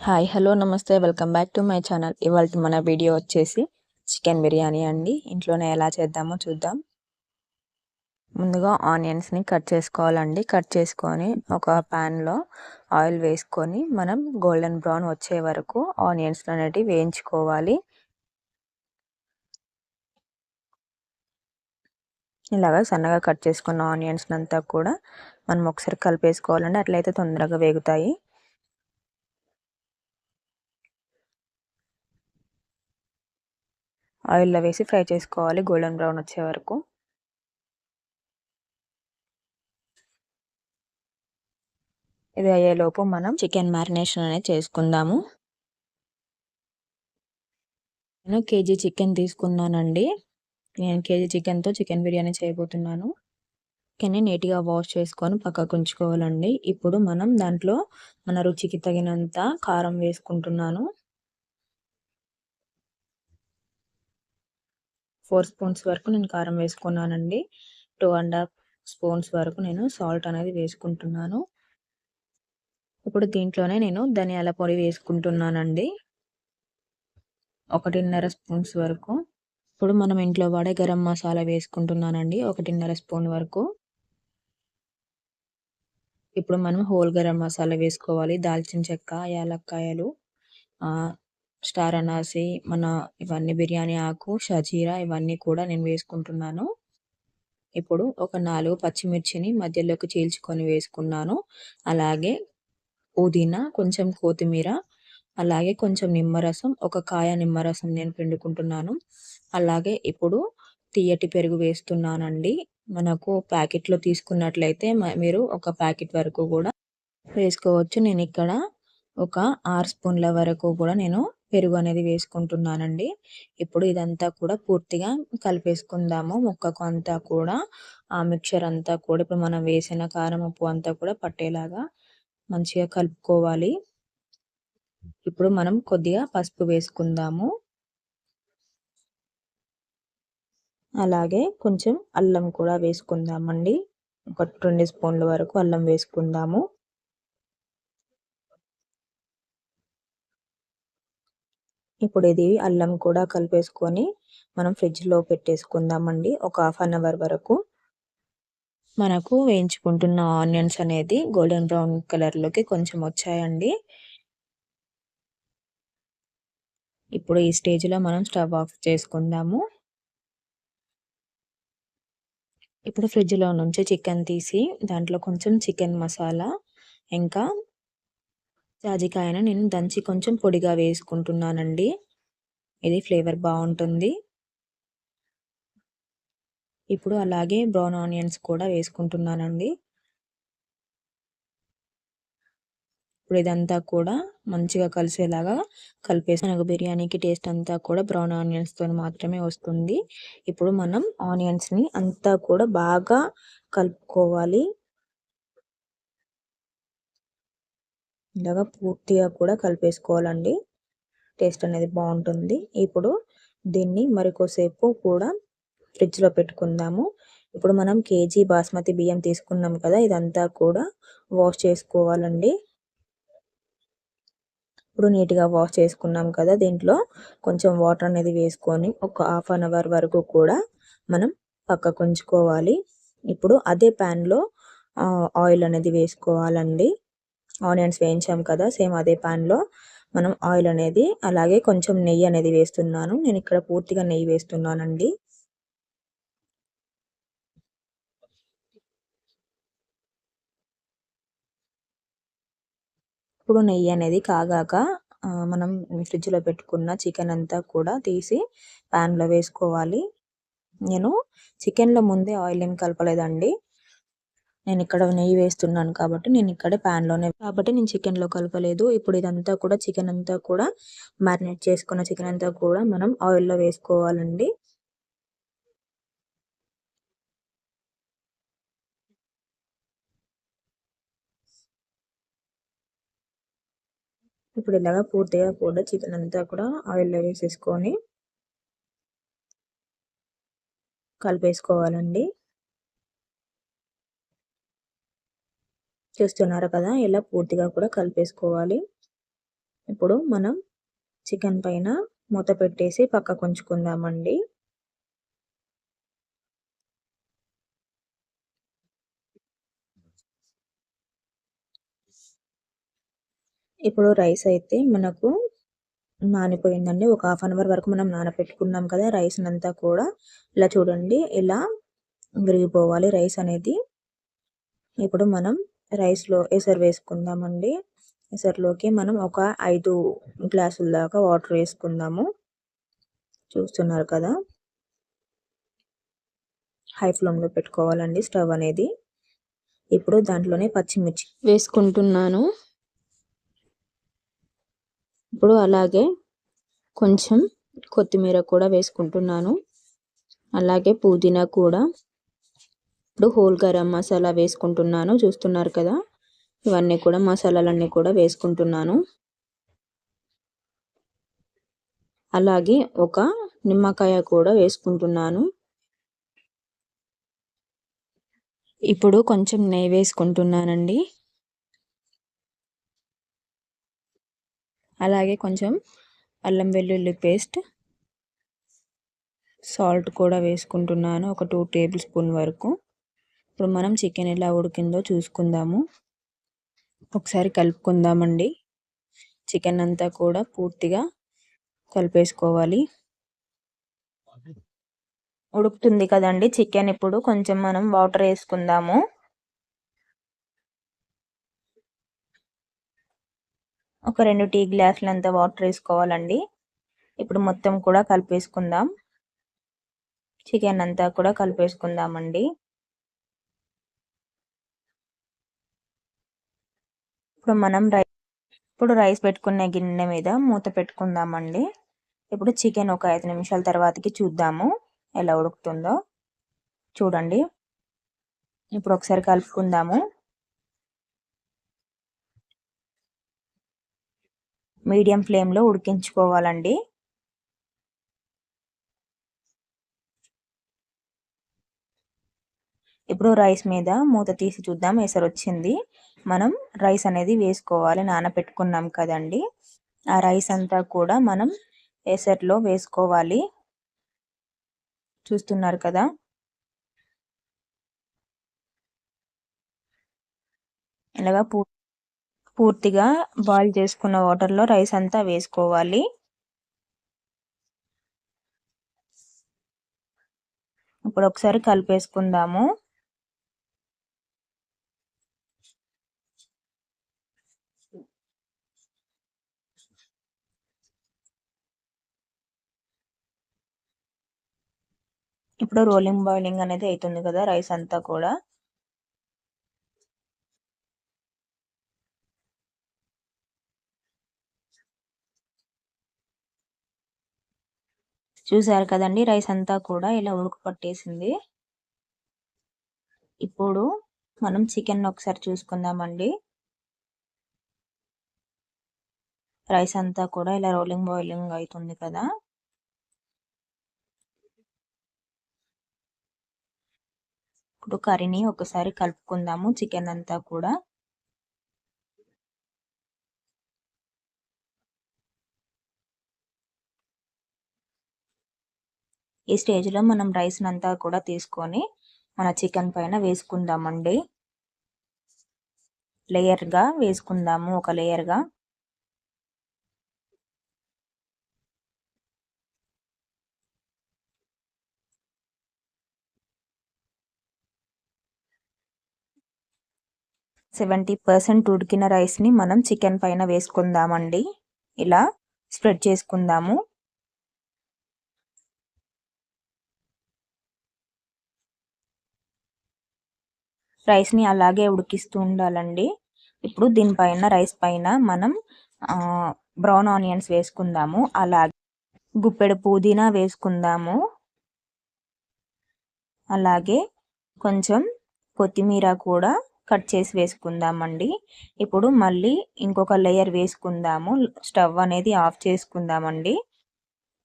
Hi hello నమస్తే welcome back to my channel. ఇవాళ మన వీడియో వచ్చేసి చికెన్ బిర్యానీ అండి. ఇంట్లోనే ఎలా చేద్దామో చూద్దాం. ముందుగా ఆనియన్స్ని కట్ చేసుకోవాలండి. కట్ చేసుకొని ఒక ప్యాన్లో ఆయిల్ వేసుకొని మనం గోల్డెన్ బ్రౌన్ వచ్చే వరకు ఆనియన్స్ అనేటివి వేయించుకోవాలి. ఇలాగా సన్నగా కట్ చేసుకున్న ఆనియన్స్ అంతా కూడా మనం ఒకసారి కలిపేసుకోవాలండి. అట్లయితే తొందరగా వేగుతాయి. ఆయిల్లో వేసి ఫ్రై చేసుకోవాలి గోల్డెన్ బ్రౌన్ వచ్చే వరకు. ఇది అయ్యేలోపు మనం చికెన్ మ్యారినేషన్ అనేది చేసుకుందాము. నేను కేజీ చికెన్ తీసుకున్నానండి. నేను కేజీ చికెన్తో చికెన్ బిర్యానీ చేయబోతున్నాను. చికెన్ని నీట్గా వాష్ చేసుకొని పక్కకు ఉంచుకోవాలండి. ఇప్పుడు మనం దాంట్లో మన రుచికి తగినంత కారం వేసుకుంటున్నాను. 4 స్పూన్స్ వరకు నేను కారం వేసుకున్నానండి. 2.5 స్పూన్స్ వరకు నేను సాల్ట్ అనేది వేసుకుంటున్నాను. ఇప్పుడు దీంట్లోనే నేను ధనియాల పొడి వేసుకుంటున్నానండి, 1.5 స్పూన్స్ వరకు. ఇప్పుడు మనం ఇంట్లో వాడే గరం మసాలా వేసుకుంటున్నానండి, 1.5 స్పూన్ వరకు. ఇప్పుడు మనం హోల్ గరం మసాలా వేసుకోవాలి. దాల్చిన చెక్క, యాలక్కాయలు, స్టార్ అనాసి, ఇవన్నీ బిర్యానీ ఆకు, షజీరా ఇవన్నీ కూడా నేను వేసుకుంటున్నాను. ఇప్పుడు ఒక 4 పచ్చిమిర్చిని మధ్యలోకి చీల్చుకొని వేసుకున్నాను. అలాగే పుదీనా, కొంచెం కొత్తిమీర, అలాగే కొంచెం నిమ్మరసం, ఒక కాయ నిమ్మరసం నేను పిండుకుంటున్నాను. అలాగే ఇప్పుడు తియ్యటి పెరుగు వేస్తున్నానండి. మనకు ప్యాకెట్లో తీసుకున్నట్లయితే మీరు ఒక ప్యాకెట్ వరకు కూడా వేసుకోవచ్చు. నేను ఇక్కడ ఒక 6 స్పూన్ల వరకు కూడా నేను పెరుగు అనేది వేసుకుంటున్నానండి. ఇప్పుడు ఇదంతా కూడా పూర్తిగా కలిపేసుకుందాము. ముక్కకు అంతా కూడా ఆ మిక్చర్ అంతా కూడా ఇప్పుడు మనం వేసిన కారం ఉప్పు అంతా కూడా పట్టేలాగా మంచిగా కలుపుకోవాలి. ఇప్పుడు మనం కొద్దిగా పసుపు వేసుకుందాము. అలాగే కొంచెం అల్లం కూడా వేసుకుందామండి. ఒక 2 స్పూన్ల వరకు అల్లం వేసుకుందాము. ఇప్పుడు ఇది అల్లం కూడా కలిపేసుకొని మనం ఫ్రిడ్జ్లో పెట్టేసుకుందామండి ఒక 1/2 అవర్ వరకు. మనకు వేయించుకుంటున్న ఆనియన్స్ అనేది గోల్డెన్ బ్రౌన్ కలర్లోకి కొంచెం వచ్చాయండి. ఇప్పుడు ఈ స్టేజ్లో మనం స్టవ్ ఆఫ్ చేసుకుందాము. ఇప్పుడు ఫ్రిడ్జ్లో నుంచి చికెన్ తీసి దాంట్లో కొంచెం చికెన్ మసాలా, ఇంకా జాజికాయను నేను దంచి కొంచెం పొడిగా వేసుకుంటున్నానండి. ఇది ఫ్లేవర్ బాగుంటుంది. ఇప్పుడు అలాగే బ్రౌన్ ఆనియన్స్ కూడా వేసుకుంటున్నానండి. ఇప్పుడు ఇదంతా కూడా మంచిగా కలిసేలాగా కలిపేసి మనకు బిర్యానీకి టేస్ట్ అంతా కూడా బ్రౌన్ ఆనియన్స్తో మాత్రమే వస్తుంది. ఇప్పుడు మనం ఆనియన్స్ని అంతా కూడా బాగా కలుపుకోవాలి. ఇలాగా పూర్తిగా కూడా కలిపేసుకోవాలండి. టేస్ట్ అనేది బాగుంటుంది. ఇప్పుడు దీన్ని మరికొసేపు కూడా ఫ్రిడ్జ్లో పెట్టుకుందాము. ఇప్పుడు మనం కేజీ బాస్మతి బియ్యం తీసుకున్నాం కదా, ఇదంతా కూడా వాష్ చేసుకోవాలండి. ఇప్పుడు నీట్గా వాష్ చేసుకున్నాం కదా, దీంట్లో కొంచెం వాటర్ అనేది వేసుకొని ఒక 1/2 అవర్ వరకు కూడా మనం పక్కకు ఉంచుకోవాలి. ఇప్పుడు అదే ప్యాన్లో ఆయిల్ అనేది వేసుకోవాలండి. ఆనియన్స్ వేయించాం కదా, సేమ్ అదే ప్యాన్లో మనం ఆయిల్ అనేది, అలాగే కొంచెం నెయ్యి అనేది వేస్తున్నాను. నేను ఇక్కడ పూర్తిగా నెయ్యి వేస్తున్నానండి. ఇప్పుడు నెయ్యి అనేది కాగాక మనం ఫ్రిడ్జ్లో పెట్టుకున్న చికెన్ అంతా కూడా తీసి ప్యాన్లో వేసుకోవాలి. నేను చికెన్లో ముందే ఆయిల్ ఏం కలపలేదండి. నేను ఇక్కడ నెయ్యి వేస్తున్నాను కాబట్టి నేను ఇక్కడే ప్యాన్లోనే కాబట్టి నేను చికెన్లో కలపలేదు. ఇప్పుడు ఇదంతా కూడా చికెన్ అంతా కూడా మ్యారినేట్ చేసుకున్న చికెన్ అంతా కూడా మనం ఆయిల్లో వేసుకోవాలండి. ఇప్పుడు ఇలాగా పూర్తిగా కూడా చికెన్ అంతా కూడా ఆయిల్లో వేసేసుకొని కలిపేసుకోవాలండి. చూస్తున్నారు కదా, ఇలా పూర్తిగా కూడా కలిపేసుకోవాలి. ఇప్పుడు మనం చికెన్ పైన మూత పెట్టేసి పక్కకు ఉంచుకుందామండి. ఇప్పుడు రైస్ అయితే మనకు నానిపోయిందండి. ఒక హాఫ్ అన్ అవర్ వరకు మనం నానపెట్టుకున్నాం కదా రైస్‌నంతా కూడా. ఇలా చూడండి ఇలా విరిగిపోవాలి రైస్ అనేది. ఇప్పుడు మనం రైస్‌లో ఎసరు వేసుకుందామండి. ఎసరులోకి మనం ఒక 5 గ్లాసుల దాకా వాటర్ వేసుకుందాము. చూస్తున్నారు కదా! హై ఫ్లేమ్‌లో పెట్టుకోవాలండి స్టవ్ అనేది. ఇప్పుడు దాంట్లోనే పచ్చిమిర్చి వేసుకుంటున్నాను. ఇప్పుడు అలాగే కొంచెం కొత్తిమీర కూడా వేసుకుంటున్నాను. అలాగే పుదీనా కూడా. ఇప్పుడు హోల్ గరం మసాలా వేసుకుంటున్నాను. చూస్తున్నారు కదా! ఇవన్నీ కూడా మసాలాలన్నీ కూడా వేసుకుంటున్నాను. అలాగే ఒక నిమ్మకాయ కూడా వేసుకుంటున్నాను. ఇప్పుడు కొంచెం నెయ్యి వేసుకుంటున్నానండి. అలాగే కొంచెం అల్లం వెల్లుల్లి పేస్ట్, సాల్ట్ కూడా వేసుకుంటున్నాను. ఒక 2 టేబుల్ స్పూన్ వరకు. ఇప్పుడు మనం చికెన్ ఎలా ఉడికిందో చూసుకుందాము. ఒకసారి కలుపుకుందామండి. చికెన్ అంతా కూడా పూర్తిగా కలిపేసుకోవాలి. ఉడుకుతుంది కదండి చికెన్. ఇప్పుడు కొంచెం మనం వాటర్ వేసుకుందాము. ఒక 2 టీ గ్లాసులంత వాటర్ వేసుకోవాలండి. ఇప్పుడు మొత్తం కూడా కలిపేసుకుందాం. చికెన్ అంతా కూడా కలిపేసుకుందామండి. ఇప్పుడు రైస్ పెట్టుకునే గిన్నె మీద మూత పెట్టుకుందామండి. ఇప్పుడు చికెన్ ఒక 5 నిమిషాల తర్వాతకి చూద్దాము ఎలా ఉడుకుతుందో. చూడండి. ఇప్పుడు ఒకసారి కలుపుకుందాము. మీడియం ఫ్లేమ్‌లో ఉడికించుకోవాలండి. ఇప్పుడు రైస్ మీద మూత తీసి చూద్దాం. ఎసరొచ్చింది. మనం రైస్ అనేది వేసుకోవాలి. నానబెట్టుకున్నాం కదండి. ఆ రైస్ అంతా కూడా మనం ఎసరులో వేసుకోవాలి. చూస్తున్నారు కదా! ఇలాగా పూర్తిగా బాయిల్ చేసుకున్న వాటర్‌లో రైస్ అంతా వేసుకోవాలి. ఇప్పుడు ఒకసారి కలిపేసుకుందాము. ఇప్పుడు బాయిలింగ్ అనేది అవుతుంది కదా రైస్ అంతా కూడా. చూసారు కదండి రైస్ అంతా కూడా ఇలా ఉడుకు పట్టేసింది. ఇప్పుడు మనం చికెన్ ఒకసారి చూసుకుందామండి. రైస్ అంతా కూడా ఇలా బాయిలింగ్ అవుతుంది కదా! ఇప్పుడు కర్రీని ఒకసారి కలుపుకుందాము చికెన్ అంతా కూడా. ఈ స్టేజ్‌లో మనం రైస్‌నంతా కూడా తీసుకొని మన చికెన్ పైన వేసుకుందామండి. లేయర్‌గా వేసుకుందాము ఒక లేయర్‌గా. " 70% ఉడికిన రైస్‌ని మనం చికెన్ పైన వేసుకుందామండి. ఇలా స్ప్రెడ్ చేసుకుందాము. రైస్‌ని అలాగే ఉడికిస్తూ ఉండాలండి. ఇప్పుడు దీనిపైన రైస్ పైన మనం బ్రౌన్ ఆనియన్స్ వేసుకుందాము. అలాగే గుప్పెడు పుదీనా వేసుకుందాము. అలాగే కొంచెం కొత్తిమీర కూడా కట్ చేసి వేసుకుందామండి. ఇప్పుడు మళ్ళీ ఇంకొక లేయర్ వేసుకుందాము. స్టవ్ అనేది ఆఫ్ చేసుకుందామండి.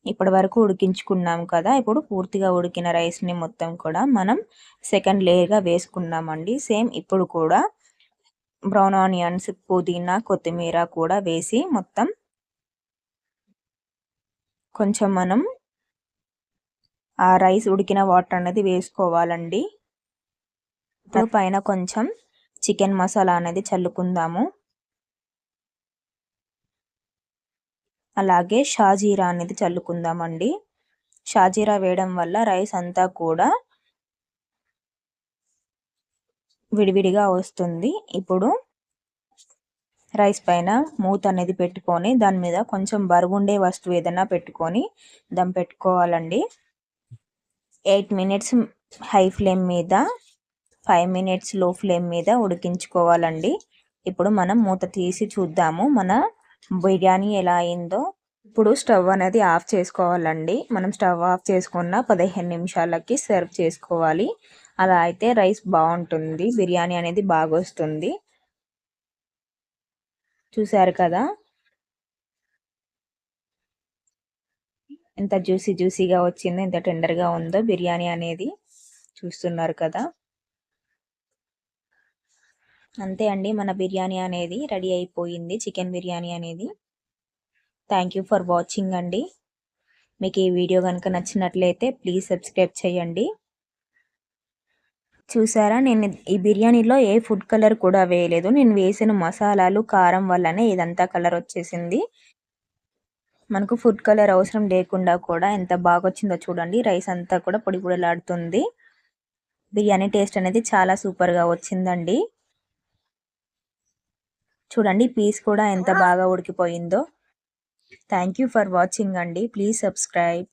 ఇప్పటి వరకు ఉడికించుకున్నాం కదా! ఇప్పుడు పూర్తిగా ఉడికిన రైస్‌ని మొత్తం కూడా మనం సెకండ్ లేయర్‌గా వేసుకున్నామండి. సేమ్ ఇప్పుడు కూడా బ్రౌన్ ఆనియన్స్, పుదీనా, కొత్తిమీర కూడా వేసి మొత్తం కొంచెం మనం ఆ రైస్ ఉడికిన వాటర్ అనేది వేసుకోవాలండి. ఇప్పుడు పైన కొంచెం చికెన్ మసాలా అనేది చల్లుకుందాము. అలాగే షాజీరా అనేది చల్లుకుందామండి. షాజీరా వేయడం వల్ల రైస్ అంతా కూడా విడివిడిగా వస్తుంది. ఇప్పుడు రైస్ పైన మూత అనేది పెట్టుకొని దాని మీద కొంచెం బరువుండే వస్తువు ఏదైనా పెట్టుకొని దమ్ పెట్టుకోవాలండి. 8 మినిట్స్ హై ఫ్లేమ్ మీద, 5 మినిట్స్ లో ఫ్లేమ్ మీద ఉడికించుకోవాలండి. ఇప్పుడు మనం మూత తీసి చూద్దాము మన బిర్యానీ ఎలా అయిందో. ఇప్పుడు స్టవ్ అనేది ఆఫ్ చేసుకోవాలండి. మనం స్టవ్ ఆఫ్ చేసుకున్న 15 నిమిషాలకి సర్వ్ చేసుకోవాలి. అలా అయితే రైస్ బాగుంటుంది, బిర్యానీ అనేది బాగా వస్తుంది. చూసారు కదా ఎంత జ్యూసీగా వచ్చిందో, ఎంత టెండర్గా ఉందో బిర్యానీ అనేది. చూస్తున్నారు కదా. అంతే అండి, మన బిర్యానీ అనేది రెడీ అయిపోయింది, చికెన్ బిర్యానీ అనేది. థ్యాంక్ యూ ఫర్ వాచింగ్ అండి. మీకు ఈ వీడియో కనుక నచ్చినట్లయితే ప్లీజ్ సబ్స్క్రైబ్ చేయండి. చూసారా, నేను ఈ బిర్యానీలో ఏ ఫుడ్ కలర్ కూడా వేయలేదు. నేను వేసిన మసాలాలు కారం వల్లనే ఇదంతా కలర్ వచ్చేసింది. మనకు ఫుడ్ కలర్ అవసరం లేకుండా కూడా ఎంత బాగా వచ్చిందో చూడండి. రైస్ అంతా కూడా పొడి పొడిలాడుతుంది. బిర్యానీ టేస్ట్ అనేది చాలా సూపర్గా వచ్చిందండి. చూడండి పీస్ కూడా ఎంత బాగా ఉడికిపోయిందో. థ్యాంక్ యూ ఫర్ వాచింగ్ అండి. Please subscribe.